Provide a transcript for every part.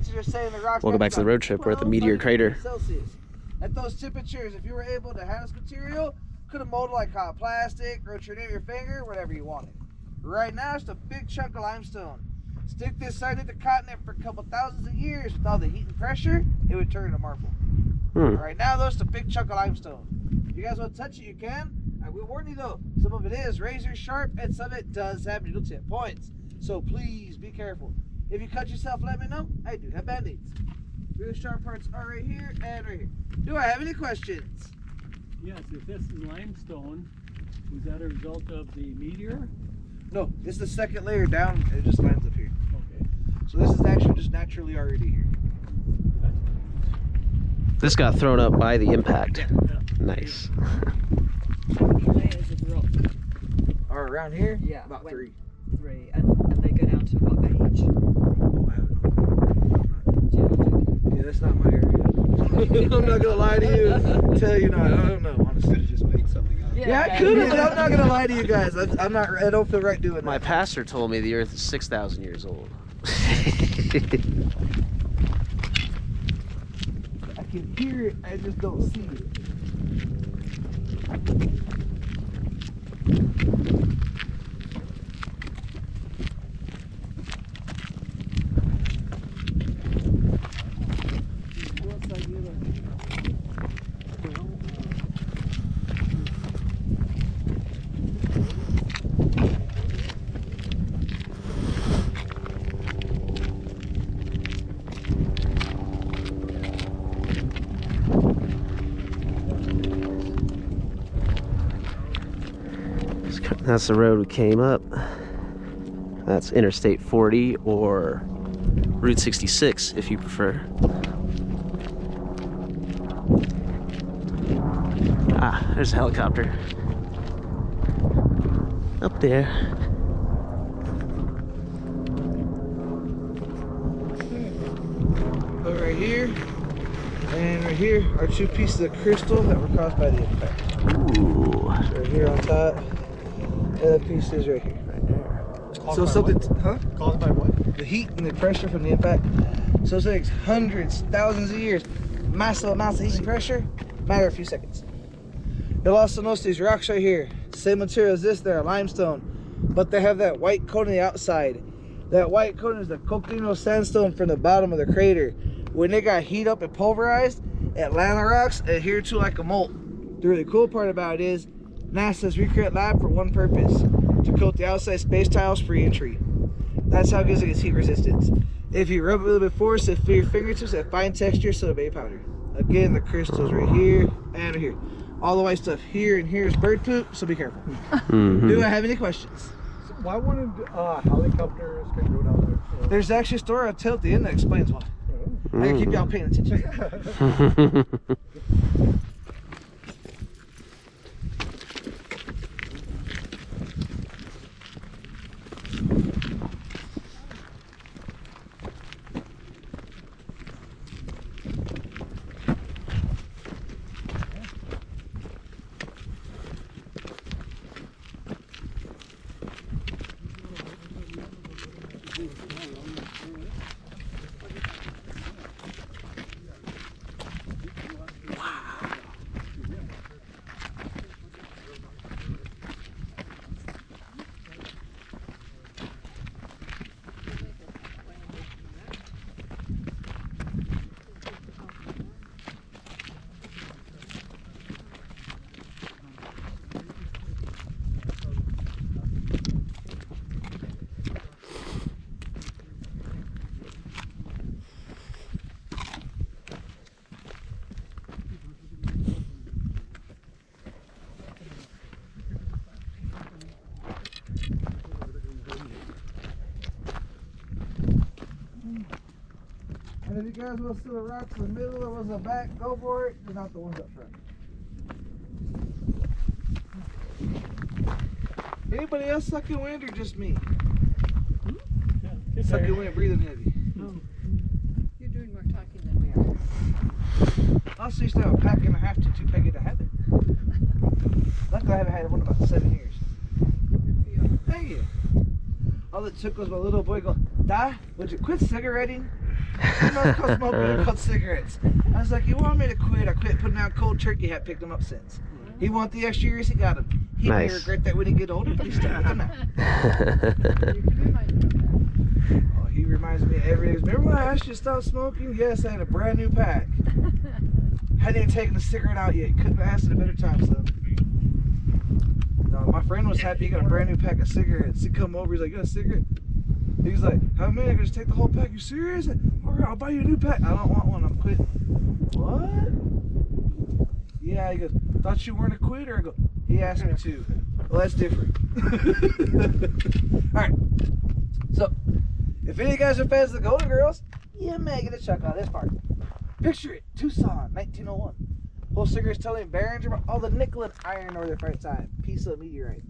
It's just saying the rocks. Welcome back to the road trip. We're at the Meteor crater. Celsius. At those temperatures, if you were able to have this material, could have molded like hot plastic, wrote your name, your finger, whatever you wanted. Right now, it's a big chunk of limestone. Stick this side into continent for a couple thousands of years with all the heat and pressure, it would turn into marble. Right now, though, it's a big chunk of limestone. If you guys want to touch it, you can. I will warn you, though, some of it is razor sharp and some of it does have needle tip points. So please be careful. If you cut yourself, let me know. I do have band-aids. Real sharp parts are right here and right here. Do I have any questions? Yes, if this is limestone, was that a result of the meteor? No, this is the second layer down and it just lines up here. Okay. So this is actually just naturally already here. This got thrown up by the impact. Yeah. Nice. How many layers of rock? Or around here? Yeah. About when- 3. 3. And they go down to what age? Oh, I have no idea. Yeah, that's not my area. I'm not gonna lie to you. Tell you not. I don't know. Honestly, Just make something up. yeah, I could have, but I'm not gonna lie to you guys. I'm not. I don't feel right doing that. My pastor told me the Earth is 6,000 years old. I can hear it. I just don't see it. That's the road we came up. That's Interstate 40 or Route 66 if you prefer. Ah, there's a helicopter. Up there. But right here and right here are 2 pieces of crystal that were caused by the impact. Ooh. So right here on top, and the piece is right here. Right there. So something, huh? Caused by what? The heat and the pressure from the impact. So it takes hundreds, thousands of years, massive amounts of heat and pressure, matter of a few seconds. You'll also notice these rocks right here, same material as this, they're limestone, but they have that white coat on the outside. That white coat is the coconino sandstone from the bottom of the crater. When they got heat up and pulverized, Atlanta rocks adhere to like a mold. The really cool part about it is NASA's recreate lab for one purpose, to coat the outside space tiles free entry. That's how it gives it heat resistance. If you rub it a little bit force, it feel your fingertips at fine texture, so bay powder. Again, the crystals right here and here. All the white stuff here and here is bird poop, so be careful. Do I have any questions? So why wouldn't helicopters can go down there? There's actually a story I'll tell at the end that explains why. I can keep y'all paying attention. And if you guys will see the rocks in the middle, or ones in the back, go for it. They're not the ones up front. Anybody else sucking wind or just me? Yeah, Sucking wind, breathing heavy. You're doing more talking than we are. Also used to have a pack and a half to 2 peggy to have it. Luckily I haven't had one in about 7 years. Good for you. Thank you. All it took was my little boy going, "Da, would you quit cigaretting?" I'm not called smoking, I called cigarettes. I was like, you want me to quit? I quit putting out cold turkey, have picked him up since. He want the extra years, he got him. He may Nice. regret that when he get older, but he's still with him now. You can remind me of that. Oh, he reminds me of every day. Remember when I asked you to stop smoking? Yes, I had a brand new pack. Hadn't even taken the cigarette out yet. Couldn't have asked at a better time, son. No, my friend was happy he got a brand new pack of cigarettes. He come over, he's like, you got a cigarette? He's like, how many? I can just take the whole pack. You serious? All right, I'll buy you a new pack. I don't want one. I'm quitting. What? Yeah, he goes, thought you weren't a quitter. I go, he asked me to. Well, that's different. All right. So, if any of you guys are fans of the Golden Girls, you may get a chuck out of this part. Picture it, Tucson, 1901. Whole cigarettes telling Behringer about all the nickel and iron ore there at the time. Piece of meteorite.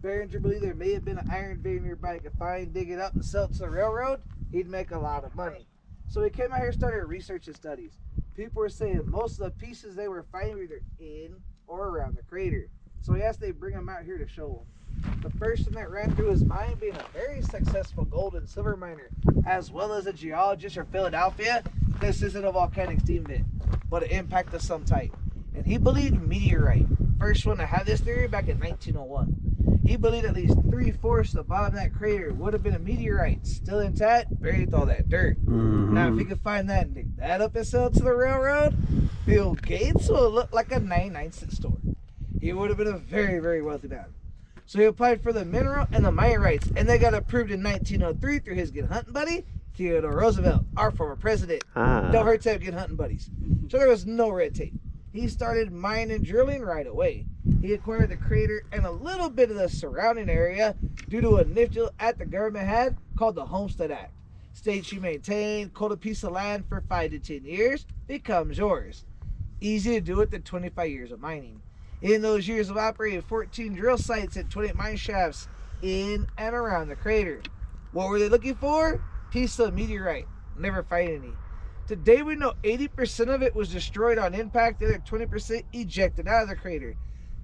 Behringer believed there may have been an iron vein nearby. He could find, dig it up, and sell it to the railroad. He'd make a lot of money. So he came out here and started research and studies. People were saying most of the pieces they were finding were either in or around the crater. So he asked they bring them out here to show them. The first thing that ran through his mind, being a very successful gold and silver miner, as well as a geologist from Philadelphia, this isn't a volcanic steam vent, but an impact of some type. And he believed meteorite. First one to have this theory back in 1901. He believed at least 3/4 of the bottom of that crater would have been a meteorite, still intact, buried with all that dirt. Now, if he could find that and dig that up and sell it to the railroad, Bill Gates will look like a 99-cent store. He would have been a very, very wealthy man. So he applied for the mineral and the mining rights, and they got approved in 1903 through his good hunting buddy, Theodore Roosevelt, our former president. Don't hurt to have good hunting buddies. So there was no red tape. He started mining and drilling right away. He acquired the crater and a little bit of the surrounding area due to a nifty act the government had called the Homestead Act. States you maintain, hold a piece of land for 5 to 10 years, becomes yours. Easy to do with the 25 years of mining. In those years of operating 14 drill sites and 28 mine shafts in and around the crater. What were they looking for? Piece of meteorite. Never find any. Today we know 80% of it was destroyed on impact, the other 20% ejected out of the crater.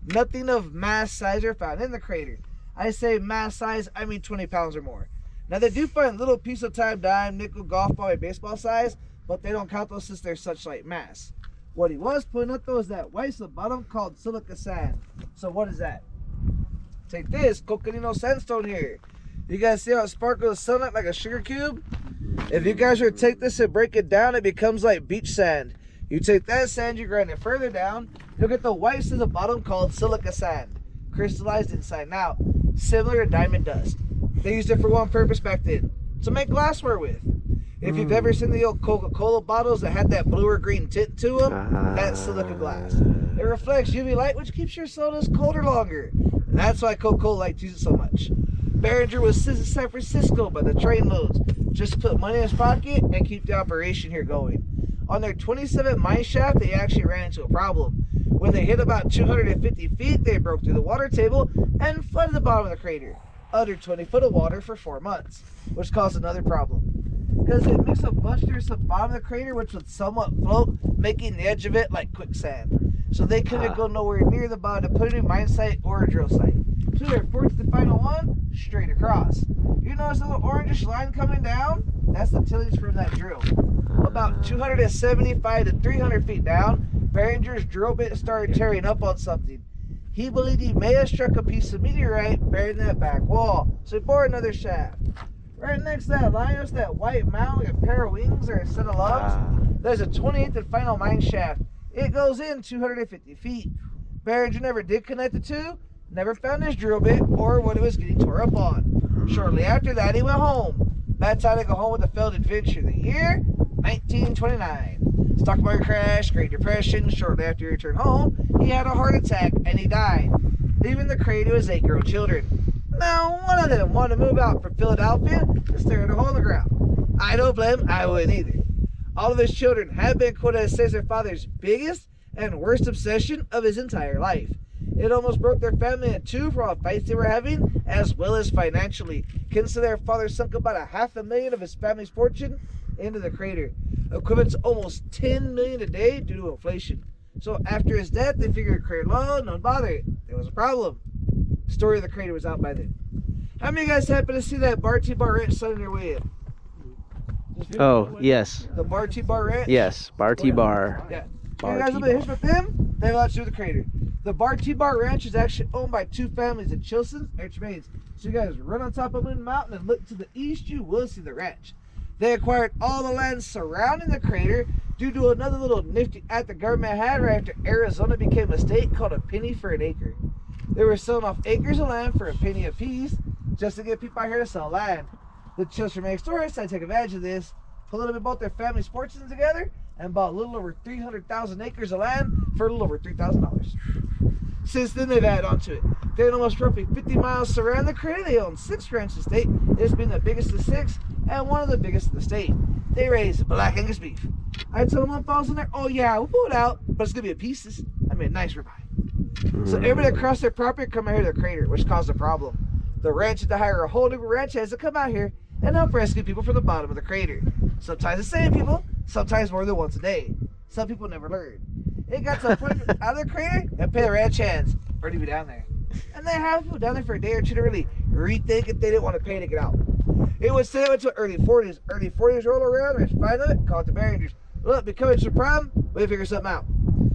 Nothing of mass size are found in the crater. I say mass size, I mean 20 pounds or more. Now they do find little piece of time dime, nickel, golf ball, and baseball size, but they don't count those since they're such light mass. What he was putting up though is that white at the bottom called silica sand. So what is that? Take this, coconino sandstone here. You guys see how it sparkles in sunlight like a sugar cube? If you guys were to take this and break it down, it becomes like beach sand. You take that sand, you grind it further down, you'll get the whites at the bottom called silica sand, crystallized inside. Now, similar to diamond dust. They used it for one purpose back then, to make glassware with. If you've ever seen the old Coca-Cola bottles that had that blue or green tint to them, that's silica glass. It reflects UV light, which keeps your sodas colder longer. And that's why Coca-Cola likes to use it so much. Behringer was in San Francisco by the train loads. Just put money in his pocket and keep the operation here going. On their 27th mine shaft, they actually ran into a problem. When they hit about 250 feet, they broke through the water table and flooded the bottom of the crater. Under 20 foot of water for 4 months, which caused another problem. Because it mixed a bunch to the bottom of the crater, which would somewhat float, making the edge of it like quicksand. So they couldn't go nowhere near the bottom to put a new mine site or a drill site. So they're forced to find one straight across. You notice a little orangish line coming down? That's the tillage from that drill. About 275 to 300 feet down, Behringer's drill bit started tearing up on something. He believed he may have struck a piece of meteorite buried in that back wall, so he bored another shaft. Right next to that line is that white mound like a pair of wings or a set of lugs. There's a 28th and final mine shaft. It goes in 250 feet. Behringer never did connect the two, never found his drill bit or what it was getting tore up on. Shortly after that, he went home. That's how to go home with a failed adventure. The year, 1929. Stock market crash, Great Depression. Shortly after he returned home, he had a heart attack and he died, leaving the crater to his 8 girl children. Now, one of them wanted to move out from Philadelphia to stare at a hole in the ground. I don't blame him, I wouldn't either. All of his children have been quoted as their father's biggest and worst obsession of his entire life. It almost broke their family in two for all the fights they were having, as well as financially. Consider their father sunk about $500,000 of his family's fortune into the crater, equivalent to almost $10 million a day due to inflation. So after his death, they figured crater low, no bother it. There was a problem. Story of the crater was out by then. How many of you guys happen to see that Bar T Bar Ranch sign on your way in? Oh, yes. The Bar T Bar Ranch. Yes, Bar T Bar. Yeah. Bar You guys T know the history Bar. with them? They have a lot to do with the crater. The Bar T Bar Ranch is actually owned by two families in Chilson and Tremaines. So you guys run on top of Moon Mountain and look to the east, you will see the ranch. They acquired all the land surrounding the crater due to another little nifty act the government had right after Arizona became a state called a penny for an acre. They were selling off acres of land for a penny apiece just to get people out here to sell land. The Chilson explorers decided to take advantage of this, put a little bit both their family's fortunes together, and bought a little over 300,000 acres of land for a little over $3,000. Since then, they've added on to it. They own almost roughly 50 miles surrounding the crater. They own 6 ranches in the state. It's been the biggest of 6 and one of the biggest in the state. They raise black Angus beef. I told them one falls in there, oh yeah, we'll pull it out, but it's gonna be a pieces. I mean, nice ribeye. So everybody across their property come out here to the crater, which caused a problem. The ranch had to hire a whole new ranch hands to come out here and help rescue people from the bottom of the crater. Sometimes the same people, sometimes more than once a day. Some people never learn. It got to a point out of the crater and pay the ranch hands for to be down there. And they have people down there for a day or two to really rethink if they didn't want to pay to get out. It was said until early 40s. Early 40s roll around, there's 5 of it, call it the Rangers. Look, becoming to the problem, we figure something out.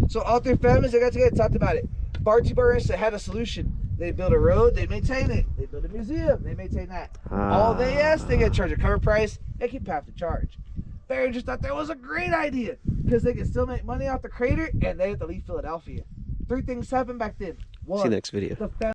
So all 3 families, they got together and talked about it. Bar T Bar Ranch had a solution. They built a road, they maintain it. They built a museum, they maintain that. All they asked, they get charged a cover price and keep half the charge. The Rangers thought that was a great idea because they can still make money off the crater and they have to leave Philadelphia. 3 things happened back then. See One, you next video. the